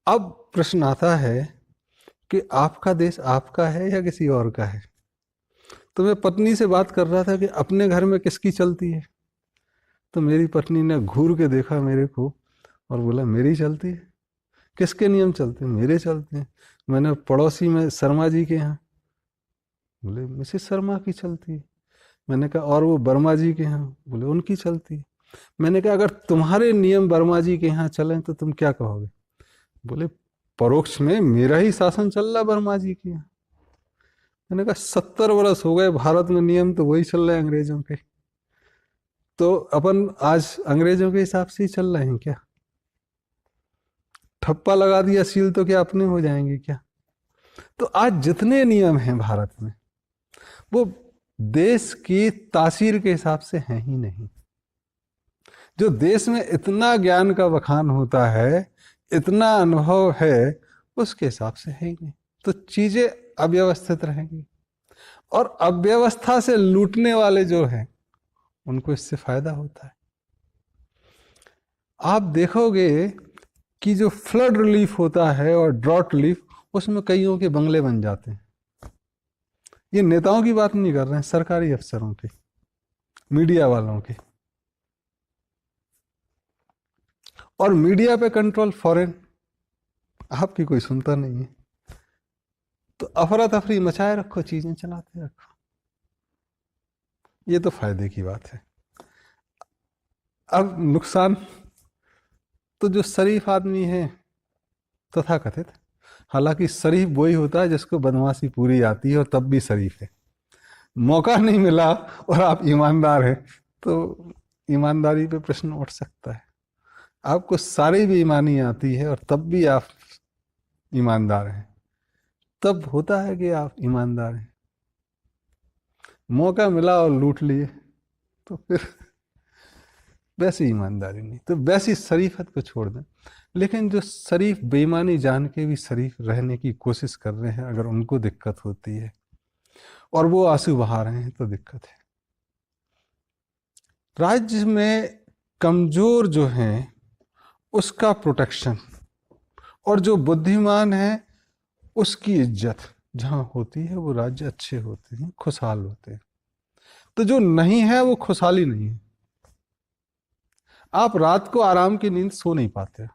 अब प्रश्न आता है कि आपका देश आपका है या किसी और का है। तो मैं पत्नी से बात कर रहा था कि अपने घर में किसकी चलती है, तो मेरी पत्नी ने घूर के देखा मेरे को और बोला मेरी चलती है। किसके नियम चलते हैं? मेरे चलते हैं। मैंने पड़ोसी में शर्मा जी के यहाँ, बोले मिसेस शर्मा की चलती है। मैंने कहा और वो वर्मा जी के यहाँ, बोले उनकी चलती है। मैंने कहा अगर तुम्हारे नियम वर्मा जी के यहाँ चलें तो तुम क्या कहोगे? बोले परोक्ष में मेरा ही शासन चल रहा वर्मा जी के यहाँ। मैंने कहा 70 वर्ष हो गए भारत में, नियम तो वही चल रहे हैं अंग्रेजों के। तो अपन आज अंग्रेजों के हिसाब से ही चल रहे हैं क्या? ठप्पा लगा दिया सील तो क्या अपने हो जाएंगे क्या? तो आज जितने नियम हैं भारत में वो देश की तासीर के हिसाब से हैं ही नहीं। जो देश में इतना ज्ञान का बखान होता है, इतना अनुभव है, उसके हिसाब से है ही नहीं। तो चीजें अव्यवस्थित रहेंगी और अव्यवस्था से लूटने वाले जो हैं उनको इससे फायदा होता है। आप देखोगे कि जो फ्लड रिलीफ होता है और ड्रॉट रिलीफ, उसमें कईयों के बंगले बन जाते हैं। ये नेताओं की बात नहीं कर रहे हैं, सरकारी अफसरों के, मीडिया वालों के। और मीडिया पे कंट्रोल फॉरेन, आपकी कोई सुनता नहीं है। तो अफरा तफरी मचाए रखो, चीजें चलाते रखो। ये तो फायदे की बात है। अब नुकसान तो जो शरीफ आदमी है तथा कथित, हालांकि शरीफ वही होता है जिसको बदमाशी पूरी आती है और तब भी शरीफ है। मौका नहीं मिला और आप ईमानदार हैं तो ईमानदारी पे प्रश्न उठ सकता है। आपको सारी बेईमानी आती है और तब भी आप ईमानदार हैं, तब होता है कि आप ईमानदार हैं। मौका मिला और लूट लिए तो फिर वैसी ईमानदारी नहीं, तो वैसी शरीफत को छोड़ दें। लेकिन जो शरीफ बेईमानी जान के भी शरीफ रहने की कोशिश कर रहे हैं, अगर उनको दिक्कत होती है और वो आंसू बहा रहे हैं तो दिक्कत है। राज्य में कमजोर जो हैं उसका प्रोटेक्शन और जो बुद्धिमान है उसकी इज्जत जहां होती है वो राज्य अच्छे होते हैं, खुशहाल होते हैं। तो जो नहीं है वो खुशहाली नहीं है। आप रात को आराम की नींद सो नहीं पाते।